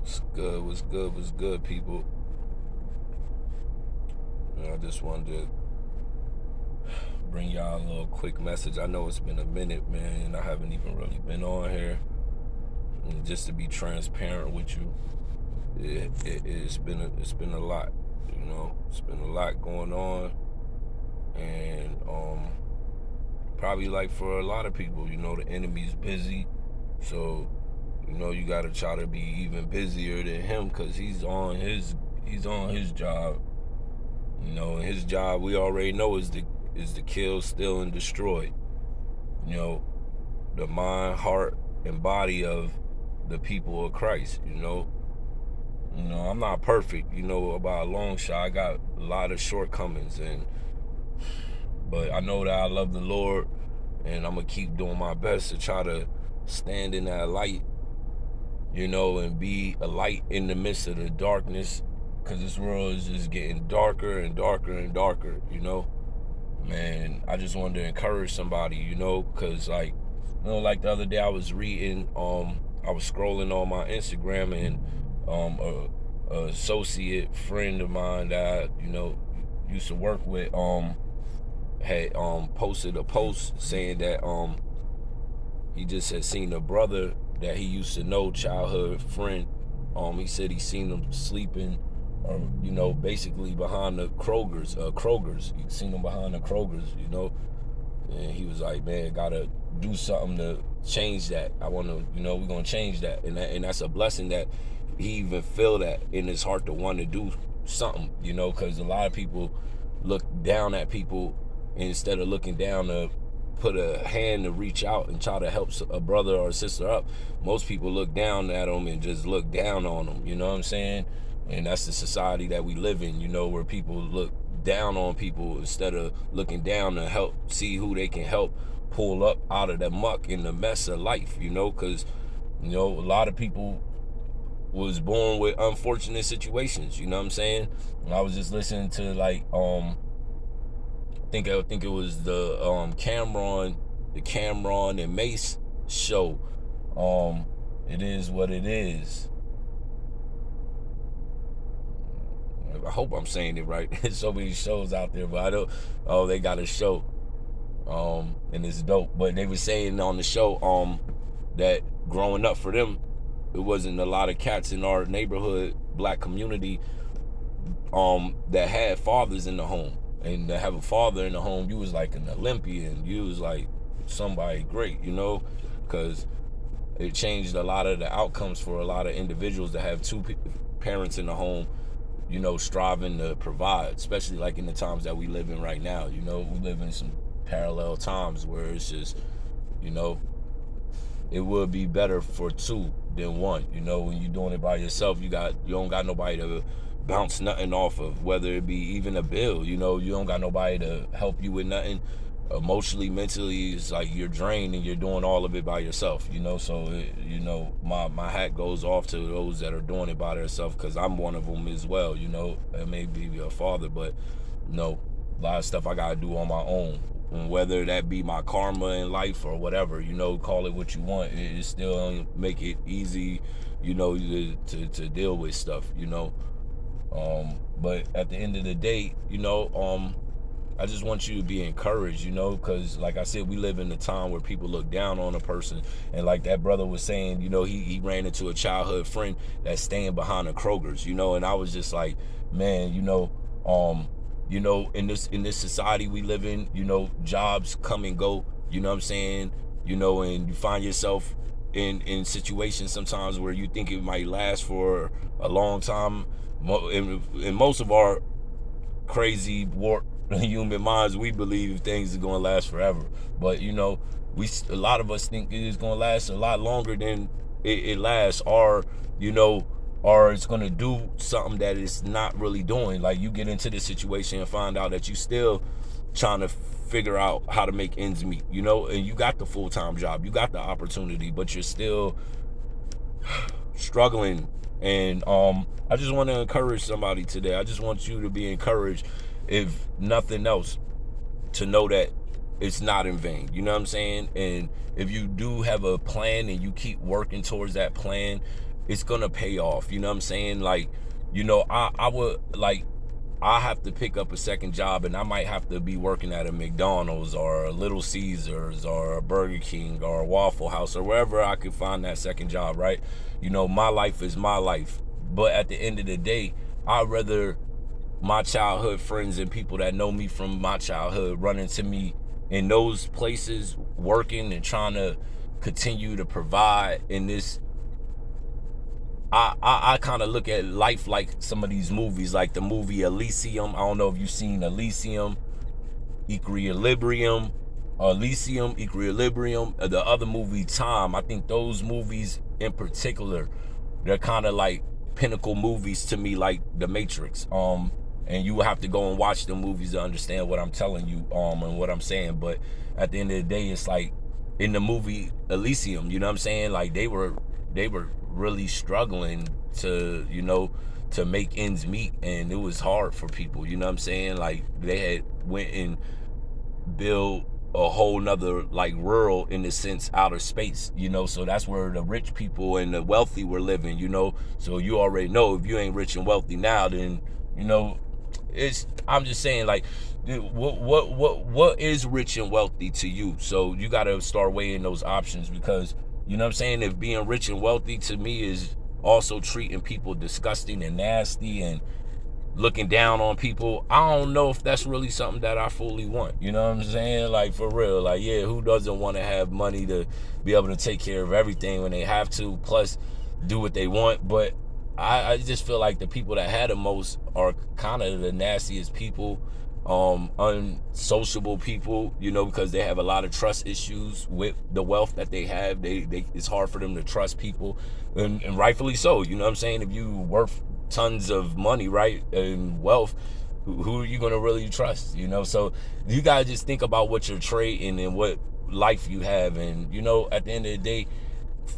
What's good, people? I just wanted to bring y'all a little quick message. I know it's been a minute, man, and I haven't even really been on here. And just to be transparent with you, it's been a lot. It's been a lot going on, and probably like for a lot of people, the enemy's busy, so you gotta try to be even busier than him because he's on his job. And his job we already know is to kill, steal, and destroy. You know, the mind, heart, and body of the people of Christ. I'm not perfect. By a long shot, I got a lot of shortcomings, but I know that I love the Lord, and I'm gonna keep doing my best to try to stand in that light. And be a light in the midst of the darkness, because this world is just getting darker and darker and darker. Man, I just wanted to encourage somebody, because like the other day I was reading, I was scrolling on my Instagram, and a associate friend of mine that I, used to work with, had posted a post saying that he just had seen a brother that he used to know, childhood friend. He said he seen him sleeping, basically behind the Kroger's. He seen him behind the Kroger's. And he was like, man, gotta do something to change that. I want to, we're gonna change that, and that's a blessing that he even feel that in his heart to want to do something, because a lot of people look down at people instead of looking down to put a hand to reach out and try to help a brother or a sister up. Most people look down at them and just look down on them. You know what I'm saying? And that's the society that we live in. Where people look down on people instead of looking down to help see who they can help pull up out of the muck in the mess of life. Because a lot of people was born with unfortunate situations. You know what I'm saying? And I was just listening to I think it was the Cameron and Mace show. It is what it is. I hope I'm saying it right. There's so many shows out there, but I don't. Oh, they got a show, and it's dope. But they were saying on the show, that growing up for them, it wasn't a lot of cats in our neighborhood, black community, that had fathers in the home. And to have a father in the home, you was like an Olympian. You was like somebody great, because it changed a lot of the outcomes for a lot of individuals that have two parents in the home, striving to provide, especially like in the times that we live in right now. We live in some parallel times where it's just, it would be better for two than one. When you're doing it by yourself, you don't got nobody to bounce nothing off of, whether it be even a bill. You don't got nobody to help you with nothing. Emotionally, mentally, it's like you're drained and you're doing all of it by yourself. So my hat goes off to those that are doing it by themselves, because I'm one of them as well. It may be a father, but a lot of stuff I gotta do on my own. And whether that be my karma in life or whatever, call it what you want, it still make it easy, to deal with stuff. But at the end of the day, I just want you to be encouraged, because like I said, we live in a time where people look down on a person. And like that brother was saying, he ran into a childhood friend that's staying behind the Kroger's, and I was just like, man, in this society we live in, jobs come and go, you know what I'm saying? And you find yourself in situations sometimes where you think it might last for a long time. In most of our crazy warped human minds, we believe things are going to last forever. But a lot of us think it is going to last a lot longer than it lasts, or or it's going to do something that it's not really doing. Like you get into this situation and find out that you still trying to figure out how to make ends meet, and you got the full-time job, you got the opportunity, but you're still struggling. And I just want to encourage somebody today. I just want you to be encouraged, if nothing else, to know that it's not in vain. You know what I'm saying? And if you do have a plan and you keep working towards that plan, it's gonna pay off. You know what I'm saying? Like, I would like, I have to pick up a second job, and I might have to be working at a McDonald's or a Little Caesars or a Burger King or a Waffle House or wherever I could find that second job, right? My life is my life. But at the end of the day, I'd rather my childhood friends and people that know me from my childhood run into me in those places working and trying to continue to provide in this. I kind of look at life like some of these movies, like the movie Elysium. I don't know if you've seen Elysium, Equilibrium, Equilibrium, the other movie Time. I think those movies in particular, they're kind of like pinnacle movies to me, like The Matrix. And you will have to go and watch the movies to understand what I'm telling you, and what I'm saying. But at the end of the day, it's like in the movie Elysium, you know what I'm saying? Like they were really struggling to, to make ends meet, and it was hard for people, you know what I'm saying? Like they had went and build a whole nother like rural, in the sense, outer space, so that's where the rich people and the wealthy were living, so you already know, if you ain't rich and wealthy now, then I'm just saying, like, what is rich and wealthy to you? So you got to start weighing those options, because you know what I'm saying, if being rich and wealthy to me is also treating people disgusting and nasty and looking down on people, I don't know if that's really something that I fully want. You know what I'm saying? Like, for real. Like, yeah, who doesn't want to have money to be able to take care of everything when they have to, plus do what they want? But I just feel like the people that had the most are kind of the nastiest people, unsociable people, because they have a lot of trust issues with the wealth that they have. They it's hard for them to trust people, and rightfully so. You know what I'm saying? If you worth tons of money, right, and wealth, who are you going to really trust? So you gotta just think about what you're trading and what life you have. And at the end of the day,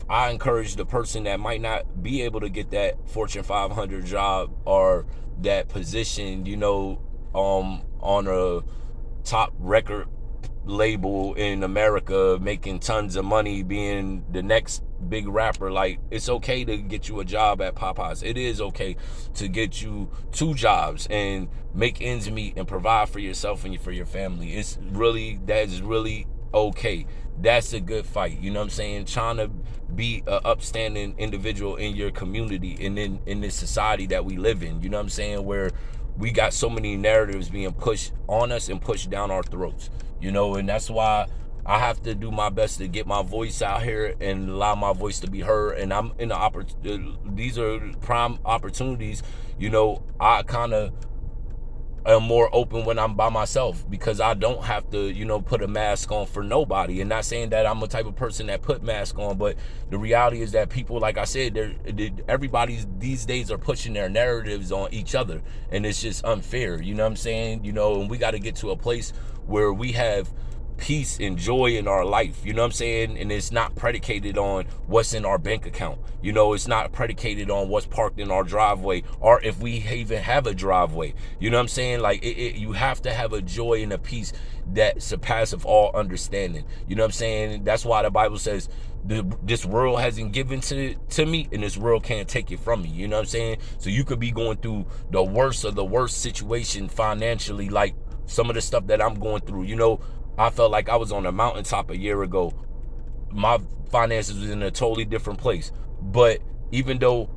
I encourage the person that might not be able to get that Fortune 500 job or that position, on a top record label in America, making tons of money, being the next big rapper. Like, it's okay to get you a job at Popeyes. It is okay to get you 2 jobs and make ends meet and provide for yourself and for your family. That is really okay. That's a good fight. You know what I'm saying? Trying to be an upstanding individual in your community and in this society that we live in. You know what I'm saying? Where we got so many narratives being pushed on us and pushed down our throats. And that's why I have to do my best to get my voice out here and allow my voice to be heard. And I'm in these are prime opportunities. I kind of am more open when I'm by myself, because I don't have to, put a mask on for nobody. And not saying that I'm a type of person that put mask on, but the reality is that people, like I said, everybody these days are pushing their narratives on each other, and it's just unfair. You know what I'm saying? And we got to get to a place where we have peace and joy in our life, you know what I'm saying? And it's not predicated on what's in our bank account. It's not predicated on what's parked in our driveway, or if we even have a driveway. You know what I'm saying? Like, you have to have a joy and a peace that surpasses all understanding. You know what I'm saying? That's why the Bible says, this world hasn't given to me, and this world can't take it from me. You know what I'm saying? So you could be going through the worst of the worst situation financially, like some of the stuff that I'm going through. I felt like I was on a mountaintop a year ago. My finances was in a totally different place. But even though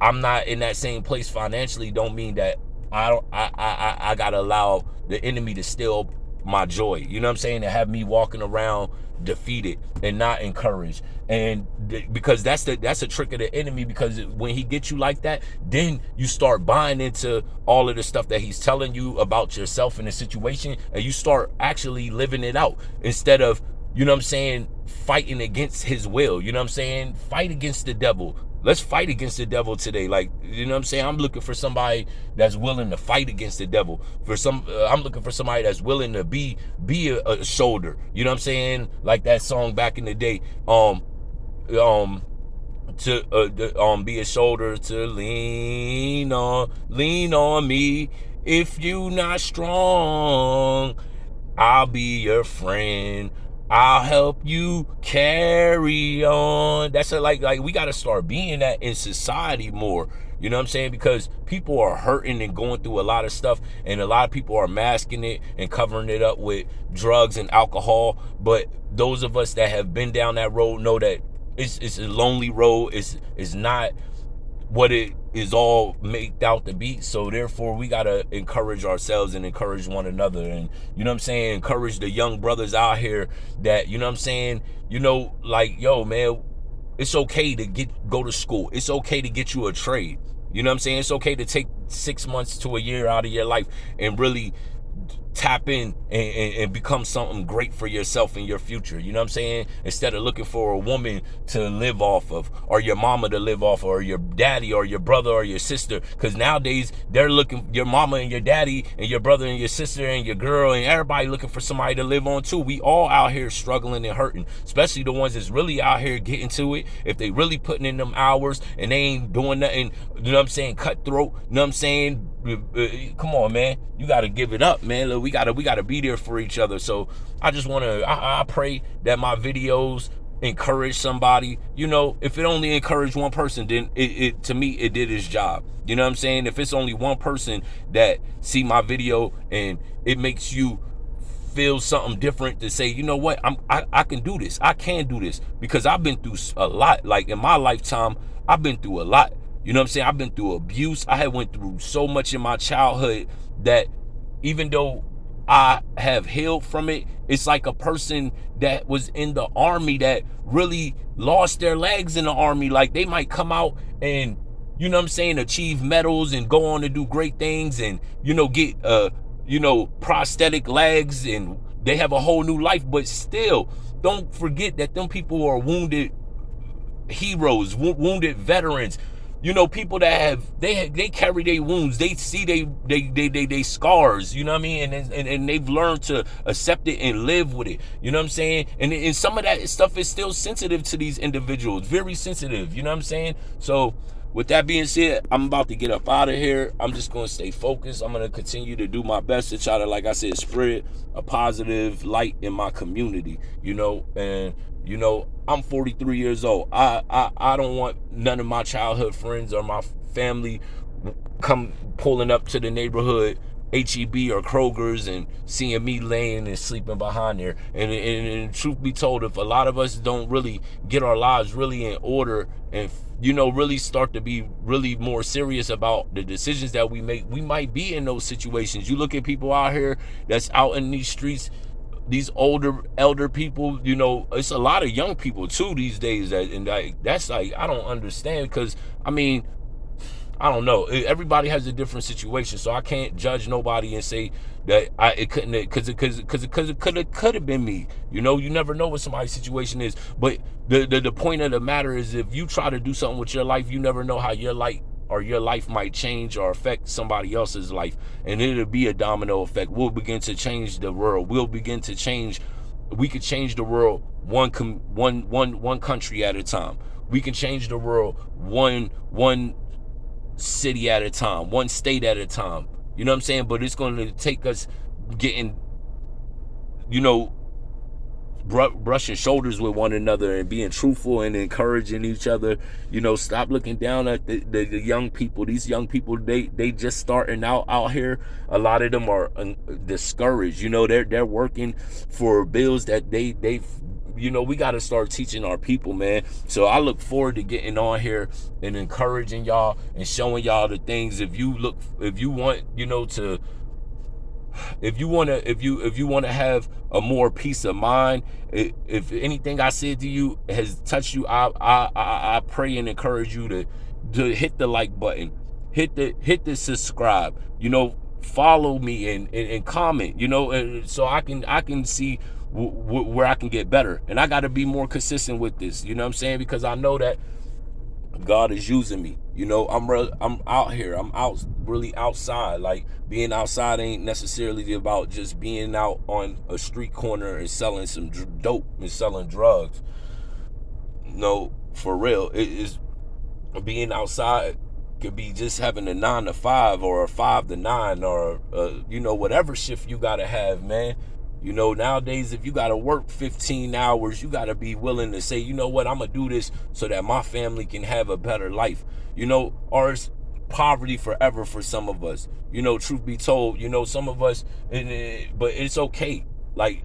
I'm not in that same place financially, don't mean that I gotta allow the enemy to steal my joy. You know what I'm saying? To have me walking around defeated and not encouraged. And because that's a trick of the enemy, because when he gets you like that, then you start buying into all of the stuff that he's telling you about yourself in the situation, and you start actually living it out, instead of, you know what I'm saying, fighting against his will. You know what I'm saying? Fight against the devil. Let's fight against the devil today. Like, you know what I'm saying? I'm looking for somebody that's willing to fight against the devil. I'm looking for somebody that's willing to be a shoulder. You know what I'm saying? Like that song back in the day. To be a shoulder to lean on me. If you not strong, I'll be your friend. I'll help you carry on. That's a, like we got to start being that in society more. You know what I'm saying? Because people are hurting and going through a lot of stuff, and a lot of people are masking it and covering it up with drugs and alcohol. But those of us that have been down that road know that it's a lonely road. It's not what it is all made out to be. So therefore we gotta encourage ourselves and encourage one another, and you know what I'm saying, encourage the young brothers out here that, you know what I'm saying, like, yo man, it's okay to go to school. It's okay to get you a trade. You know what I'm saying? It's okay to take 6 months to a year out of your life and really tap in and become something great for yourself and your future. You know what I'm saying? Instead of looking for a woman to live off of, or your mama to live off of, or your daddy or your brother or your sister. Because nowadays they're looking, your mama and your daddy and your brother and your sister and your girl and everybody looking for somebody to live on too. We all out here struggling and hurting, especially the ones that's really out here getting to it. If they really putting in them hours and they ain't doing nothing, you know what I'm saying, cutthroat, you know what I'm saying, come on man, you got to give it up, man. Look, we got to be there for each other. So I just want to, I pray that my videos encourage somebody. If it only encouraged one person, then it to me it did its job. You know what I'm saying? If it's only one person that see my video and it makes you feel something different, to say, you know what, I can do this. I can do this, because I've been through a lot. Like in my lifetime, I've been through a lot. You know what I'm saying? I've been through abuse. I had went through so much in my childhood that even though I have healed from it, it's like a person that was in the army that really lost their legs in the army. Like they might come out and, you know what I'm saying, achieve medals and go on to do great things and, get, prosthetic legs, and they have a whole new life. But still, don't forget that them people are wounded heroes, wounded veterans. People that they carry their wounds. They see they scars. You know what I mean? And they've learned to accept it and live with it. You know what I'm saying? And some of that stuff is still sensitive to these individuals. Very sensitive. You know what I'm saying? So with that being said, I'm about to get up out of here. I'm just going to stay focused. I'm going to continue to do my best to try to, like I said, spread a positive light in my community, and I'm 43 years old. I don't want none of my childhood friends or my family come pulling up to the neighborhood HEB or Kroger's and seeing me laying and sleeping behind there. And truth be told, if a lot of us don't really get our lives really in order and really start to be really more serious about the decisions that we make, we might be in those situations. You look at people out here that's out in these streets, these elder people, it's a lot of young people too these days, that's like, I don't understand, because I mean, I don't know. Everybody has a different situation, so I can't judge nobody and say that it couldn't, because it could have been me. You never know what somebody's situation is. But the point of the matter is, if you try to do something with your life, you never know how your life might change or affect somebody else's life, and it'll be a domino effect. We'll begin to change the world. We could change the world one country at a time. We can change the world one city at a time, one state at a time. You know what I'm saying? But it's going to take us getting, brushing shoulders with one another and being truthful and encouraging each other. Stop looking down at the young people. These young people, they just starting out here. A lot of them are discouraged. They're working for bills that they we got to start teaching our people, man. So I look forward to getting on here and encouraging y'all and showing y'all the things. If you want, if you want to have a more peace of mind, if anything I said to you has touched you, I pray and encourage you to hit the like button, hit the subscribe, follow me and comment, and so I can see where I can get better. And I got to be more consistent with this, you know what I'm saying, because I know that God is using me. I'm out here. I'm out, really outside. Like, being outside ain't necessarily about just being out on a street corner and selling some dope and selling drugs. No, for real. It is, being outside could be just having a 9 to 5 or a 5 to 9 or whatever shift you gotta have, man. You know, nowadays, if you got to work 15 hours, you got to be willing to say, you know what, I'm going to do this so that my family can have a better life. You know, or it's poverty forever for some of us. You know, truth be told, you know, some of us, but it's okay. Like,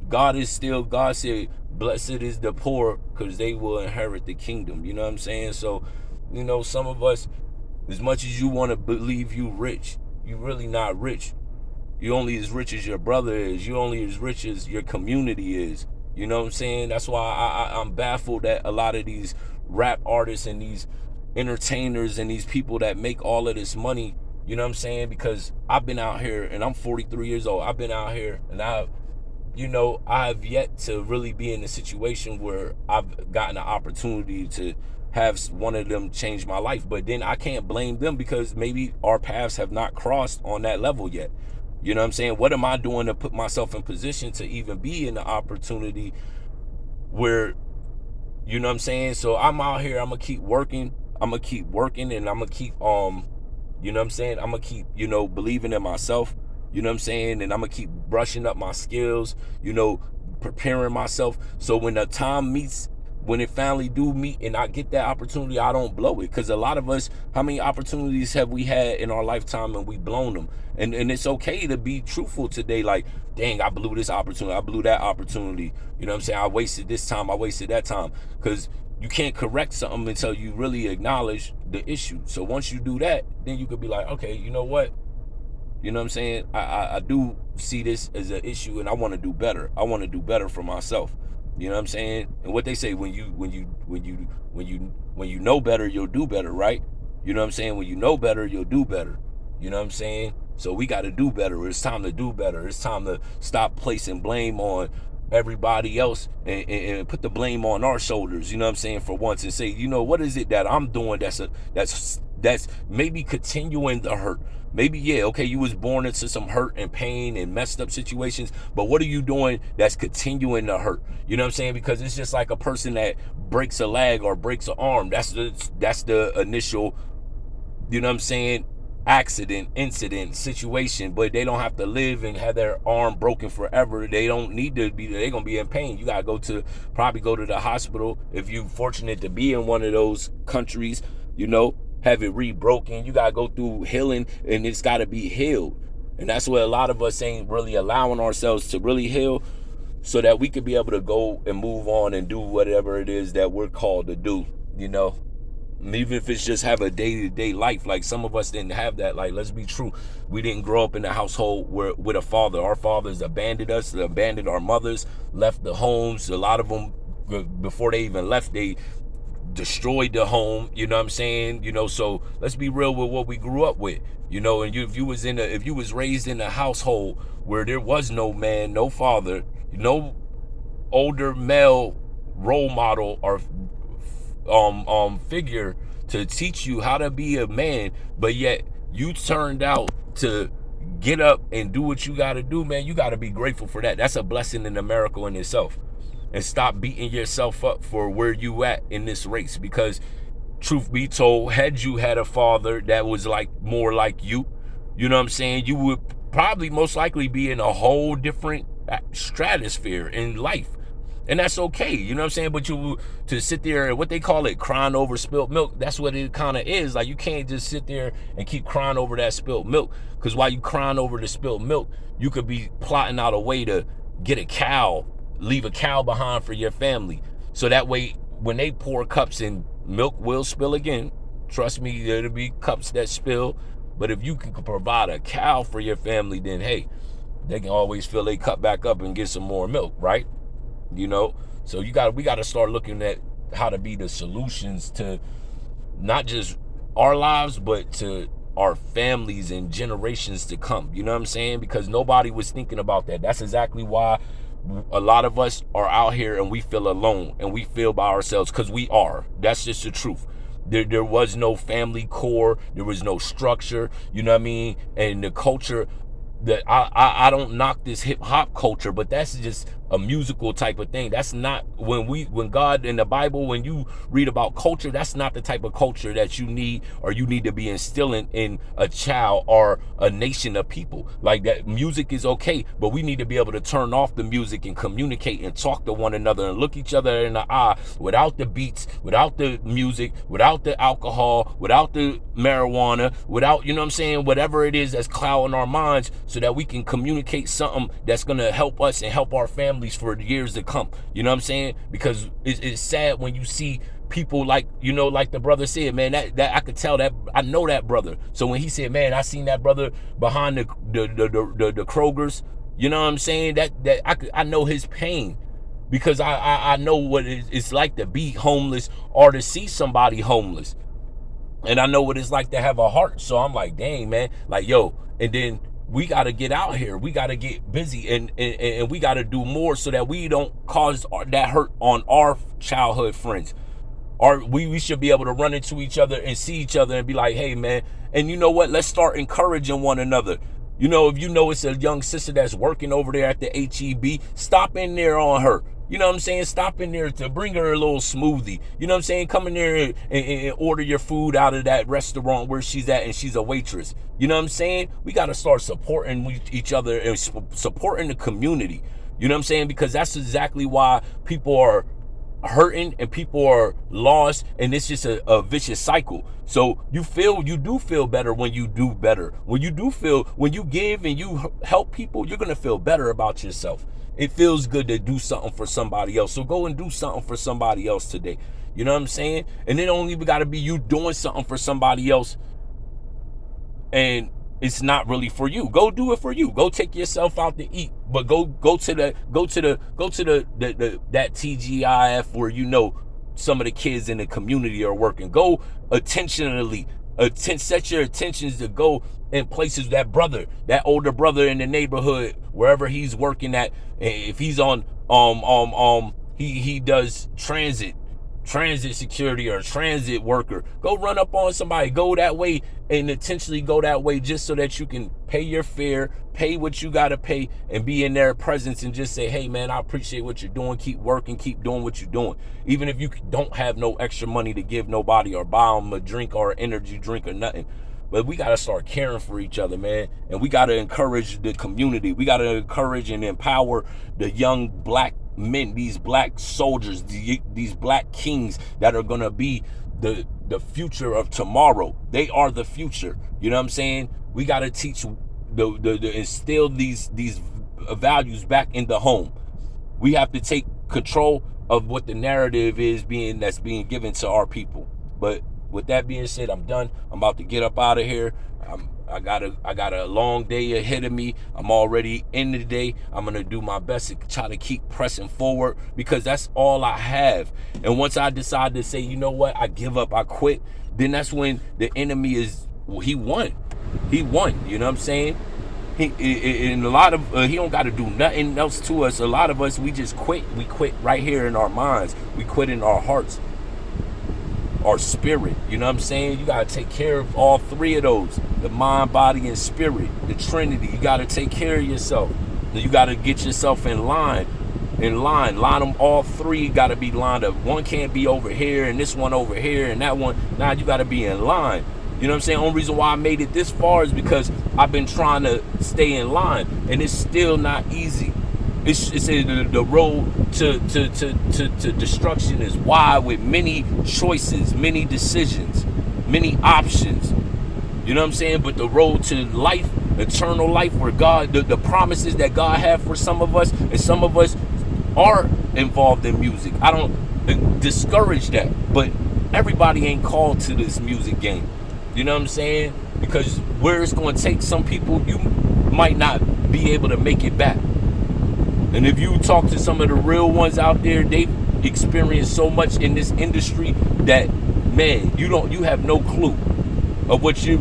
God said, blessed is the poor because they will inherit the kingdom. You know what I'm saying? So, you know, some of us, as much as you want to believe you rich, you really not rich. You only as rich as your brother is. You only as rich as your community is. You know what I'm saying? That's why I'm baffled that a lot of these rap artists and these entertainers and these people that make all of this money, you know what I'm saying? Because I've been out here and I'm 43 years old. I've been out here and I've yet to really be in a situation where I've gotten an opportunity to have one of them change my life. But then I can't blame them because maybe our paths have not crossed on that level yet. You know what I'm saying? What am I doing to put myself in position to even be in the opportunity where, you know what I'm saying? So I'm out here, I'm gonna keep working, and I'm gonna keep you know what I'm saying? I'm gonna keep, believing in myself, you know what I'm saying? And I'm gonna keep brushing up my skills, preparing myself so when the time meets, when it finally do meet and I get that opportunity, I don't blow it. Because a lot of us, how many opportunities have we had in our lifetime and we blown them? And it's okay to be truthful today. Like, dang, I blew this opportunity, I blew that opportunity. You know what I'm saying? I wasted this time, I wasted that time. Because you can't correct something until you really acknowledge the issue. So once you do that, then you could be like, okay, you know what? You know what I'm saying? I do see this as an issue and I want to do better. I want to do better for myself. You know what I'm saying? And what they say, when you know better, you'll do better, right? You know what I'm saying? When you know better, you'll do better. You know what I'm saying? So we got to do better. It's time to do better. It's time to stop placing blame on everybody else and put the blame on our shoulders, you know what I'm saying, for once, and say, what is it that I'm doing that's maybe continuing the hurt. Maybe, yeah, okay, you was born into some hurt and pain and messed up situations, but what are you doing that's continuing the hurt? You know what I'm saying? Because it's just like a person that breaks a leg or breaks an arm. That's the initial, you know what I'm saying, accident, incident, situation, but they don't have to live and have their arm broken forever. They don't need to be, they're gonna be in pain. You gotta probably go to the hospital if you're fortunate to be in one of those countries, have it re-broken. You gotta go through healing and it's gotta be healed. And that's what a lot of us ain't really allowing ourselves to really heal, so that we could be able to go and move on and do whatever it is that we're called to do, even if it's just have a day-to-day life. Like, some of us didn't have that. Like, let's be true, we didn't grow up in a household with a father. Our fathers abandoned us, they abandoned our mothers, left the homes. A lot of them, before they even left, they destroyed the home. You know what I'm saying? So let's be real with what we grew up with. And if you was raised in a household where there was no man, no father, no older male role model or figure to teach you how to be a man, but yet you turned out to get up and do what you got to do, man, you got to be grateful for that. That's a blessing and a miracle in itself. And stop beating yourself up for where you at in this race, because truth be told, had you had a father that was like more like you know what I'm saying, you would probably most likely be in a whole different stratosphere in life. And that's okay, you know what I'm saying? But to sit there and what they call it, crying over spilt milk, that's what it kind of is. Like, you can't just sit there and keep crying over that spilt milk, because while you crying over the spilt milk, you could be plotting out a way to get a cow, leave a cow behind for your family. So that way, when they pour cups in, milk will spill again. Trust me, there'll be cups that spill. But if you can provide a cow for your family, then hey, they can always fill their cup back up and get some more milk, right? So we got to start looking at how to be the solutions to not just our lives, but to our families and generations to come. You know what I'm saying? Because nobody was thinking about that. That's exactly why a lot of us are out here and we feel alone and we feel by ourselves, because we are. That's just the truth. There was no family core. There was no structure. You know what I mean? And the culture that I don't knock this hip hop culture, but that's just a musical type of thing. That's not when God in the Bible, when you read about culture, that's not the type of culture that you need or you need to be instilling in a child or a nation of people. Like that music is okay, but we need to be able to turn off the music and communicate and talk to one another and look each other in the eye without the beats, without the music, without the alcohol, without the marijuana, without, you know what I'm saying, whatever it is that's clouding our minds, so that we can communicate something that's going to help us and help our families for years to come. You know what I'm saying? Because it's sad when you see people like, you know, like the brother said, man, that I could tell that I know that brother. So when he said, man, I seen that brother behind the Krogers, you know what I'm saying? That I know his pain, because I know what it's like to be homeless or to see somebody homeless. And I know what it's like to have a heart. So I'm like, dang, man, like, yo, and then we got to get out here. We got to get busy, and we got to do more so that we don't cause that hurt on our childhood friends. Or we should be able to run into each other and see each other and be like, hey, man, and you know what? Let's start encouraging one another. You know, if you know it's a young sister that's working over there at the HEB, stop in there on her. You know what I'm saying? Stop in there to bring her a little smoothie. You know what I'm saying? Come in there and order your food out of that restaurant where she's at and she's a waitress. You know what I'm saying? We got to start supporting each other and supporting the community. You know what I'm saying? Because that's exactly why people are hurting and people are lost, and it's just a vicious cycle. So you do feel better when you do better. When you give and you help people, you're going to feel better about yourself. It feels good to do something for somebody else. So go and do something for somebody else today. You know what I'm saying? And it don't even got to be you doing something for somebody else and it's not really for you. Go do it for you. Go take yourself out to eat, but go to the that TGIF where, you know, some of the kids in the community are working. Go intentionally set your attentions to go in places that older brother in the neighborhood, wherever he's working at. If he's on he does transit security or transit worker, go run up on somebody, go that way and intentionally go that way, just so that you can pay your fare, pay what you got to pay, and be in their presence and just say, hey man, I appreciate what you're doing, keep working, keep doing what you're doing. Even if you don't have no extra money to give nobody or buy them a drink or an energy drink or nothing. But we got to start caring for each other, man. And we got to encourage the community. We got to encourage and empower the young black men, these black soldiers, these black kings that are going to be the future of tomorrow. They are the future. You know what I'm saying? We got to teach instill these values back in the home. We have to take control of what the narrative is that's being given to our people. But with that being said, I'm done. I'm about to get up out of here. I got a long day ahead of me. I'm already in the day. I'm gonna do my best to try to keep pressing forward, because that's all I have. And once I decide to say, you know what, I give up, I quit, then that's when the enemy he won. You know what I'm saying? And a lot of he don't got to do nothing else to us. A lot of us, we just quit. We quit right here in our minds. We quit in our hearts, our spirit. You know what I'm saying? You got to take care of all three of those: the mind, body, and spirit, the Trinity. You got to take care of yourself. You got to get yourself in line. Line them all three. Got to be lined up. One can't be over here and this one over here and that one. Nah, you got to be in line. You know what I'm saying? Only reason why I made it this far is because I've been trying to stay in line, and it's still not easy. It's the road to destruction is wide, with many choices, many decisions, many options. You know what I'm saying? But the road to life, eternal life, where God, the promises that God had for some of us, and some of us are involved in music. I don't discourage that, but everybody ain't called to this music game. You know what I'm saying? Because where it's going to take some people, you might not be able to make it back. And if you talk to some of the real ones out there, they've experienced so much in this industry that, man, you have no clue of what you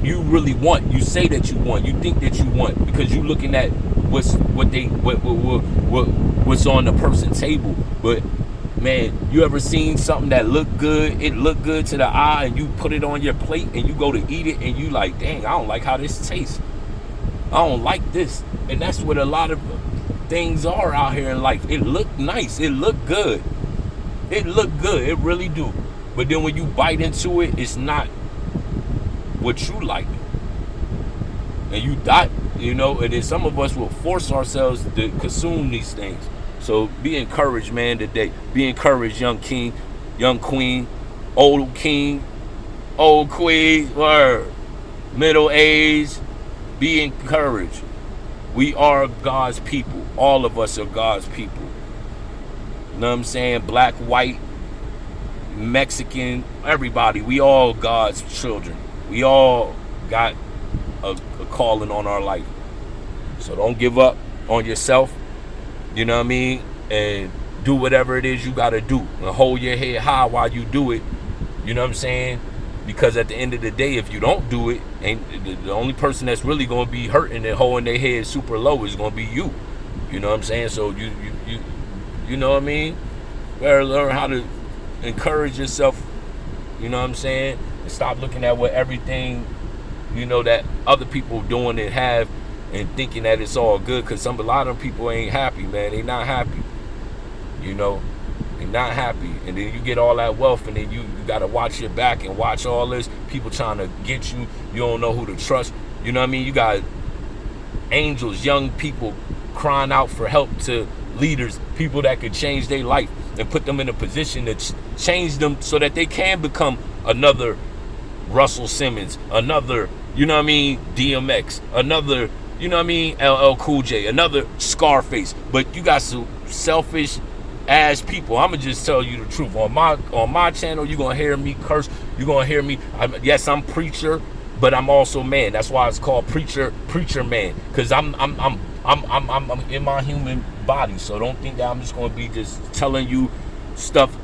really want. You say that you want, you think that you want, because you're looking at what's on the person's table. But man, you ever seen something that looked good? It looked good to the eye, and you put it on your plate and you go to eat it, and you like, dang, I don't like how this tastes. I don't like this. And that's what a lot of things are out here in life. It look nice. It look good. It look good. It really do. But then when you bite into it, it's not what you like. And you die, and then some of us will force ourselves to consume these things. So be encouraged, man, today. Be encouraged, young king, young queen, old king, old queen, word, middle age. Be encouraged. We are God's people. All of us are God's people. You know what I'm saying? Black, white, Mexican, everybody. We all God's children. We all got a calling on our life. So don't give up on yourself. You know what I mean? And do whatever it is you got to do. And hold your head high while you do it. You know what I'm saying? Because at the end of the day, if you don't do it, the only person that's really going to be hurting and holding their head super low is going to be you. You know what I'm saying? So you know what I mean? Better learn how to encourage yourself. You know what I'm saying? And stop looking at what everything, that other people doing and have, and thinking that it's all good. Because a lot of people ain't happy, man. They not happy. They're not happy. And then you get all that wealth, and then you got to watch your back and watch all this. People trying to get you. You don't know who to trust. You know what I mean? You got angels, young people crying out for help to leaders, people that could change their life and put them in a position to change them so that they can become another Russell Simmons, another, DMX, another, LL Cool J, another Scarface. But you got some selfish ass people. I'ma just tell you the truth. On my channel, you're gonna hear me curse. You're gonna hear me. Yes, I'm preacher, but I'm also man. That's why it's called PreacherMan, because I'm in my human body. So don't think that I'm just gonna be just telling you stuff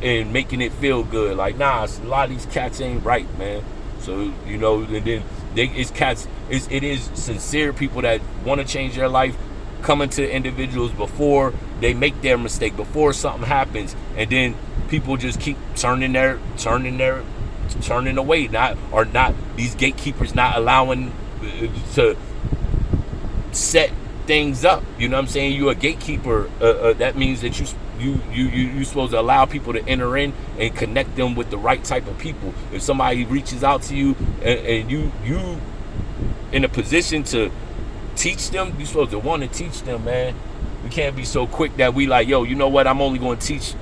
and making it feel good. Like, nah, a lot of these cats ain't right, man. So and then it is sincere people that want to change their life, coming to individuals before they make their mistake, before something happens, and then people just keep turning away, not these gatekeepers not allowing to set things up. You know what I'm saying? You're a gatekeeper. That means that you're supposed to allow people to enter in and connect them with the right type of people. If somebody reaches out to you and you in a position to teach them, you're supposed to want to teach them, man. We can't be so quick that we like, yo, you know what? I'm only going to teach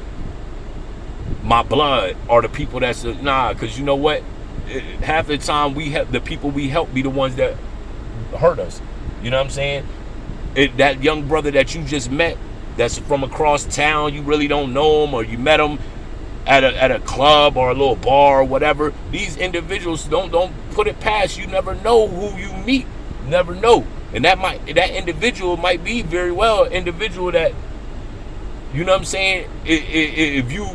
my blood or the people that's because you know what? Half the time the people we help be the ones that hurt us. You know what I'm saying? That young brother that you just met, that's from across town, you really don't know him, or you met him at a club or a little bar or whatever. These individuals don't put it past. You never know who you meet. You never know. And that individual might be very well an individual that, you know what I'm saying, if you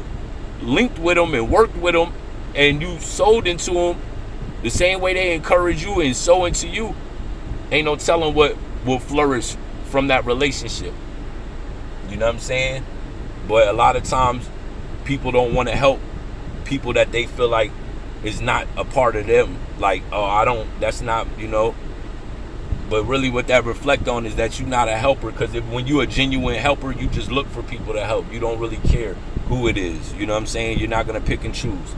linked with them and worked with them and you sold into them the same way they encourage you and sow into you, ain't no telling what will flourish from that relationship. You know what I'm saying? But a lot of times people don't want to help people that they feel like is not a part of them. Like, that's not, But really what that reflect on is that you're not a helper, because when you're a genuine helper, you just look for people to help. You don't really care who it is. You know what I'm saying? You're not going to pick and choose,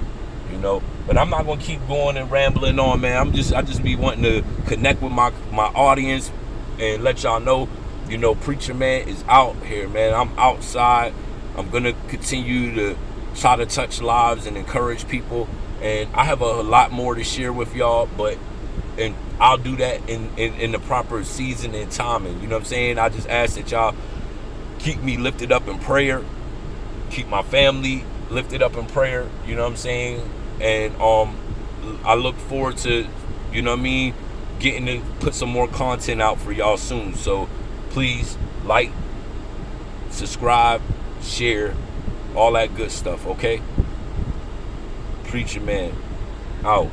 But I'm not going to keep going and rambling on, man. I just be wanting to connect with my audience and let y'all know, Preacher Man is out here, man. I'm outside. I'm going to continue to try to touch lives and encourage people. And I have a lot more to share with y'all, and I'll do that in the proper season and timing. You know what I'm saying? I just ask that y'all keep me lifted up in prayer. Keep my family lifted up in prayer. You know what I'm saying? And I look forward to, getting to put some more content out for y'all soon. So please like, subscribe, share, all that good stuff, okay? Preacher Man, out.